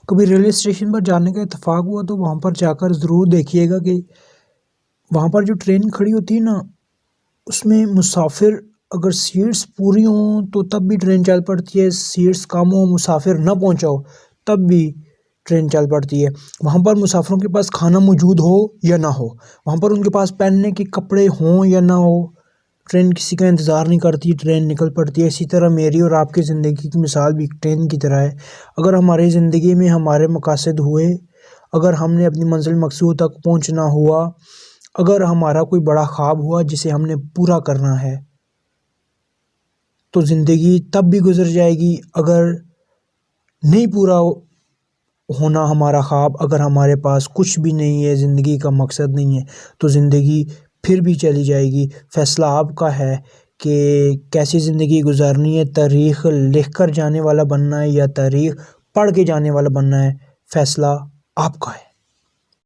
کبھی railway station پر جانے کا اتفاق ہوا تو وہاں پر جا کر ضرور دیکھیے گا کہ وہاں پر جو ٹرین کھڑی ہوتی ہے نا، اس میں مسافر اگر سیٹس پوری ہوں تو تب بھی ٹرین چل پڑتی ہے، سیٹس کم ہوں، مسافر نہ پہنچا ہو تب بھی ٹرین چل پڑتی ہے۔ وہاں پر مسافروں کے پاس کھانا موجود ہو یا نہ ہو، وہاں پر ان کے پاس پہننے کے کپڑے ہوں یا نہ ہو، ٹرین کسی کا انتظار نہیں کرتی، ٹرین نکل پڑتی ہے۔ اسی طرح میری اور آپ کی زندگی کی مثال بھی ٹرین کی طرح ہے۔ اگر ہماری زندگی میں ہمارے مقاصد ہوئے، اگر ہم نے اپنی منزل مقصود تک پہنچنا ہوا، اگر ہمارا کوئی بڑا خواب ہوا جسے ہم نے پورا کرنا ہے، تو زندگی تب بھی گزر جائے گی۔ اگر نہیں پورا ہونا ہمارا خواب، اگر ہمارے پاس کچھ بھی نہیں ہے، زندگی کا مقصد نہیں ہے، تو زندگی پھر بھی چلی جائے گی۔ فیصلہ آپ کا ہے کہ کیسی زندگی گزارنی ہے، تاریخ لکھ کر جانے والا بننا ہے یا تاریخ پڑھ کے جانے والا بننا ہے، فیصلہ آپ کا ہے۔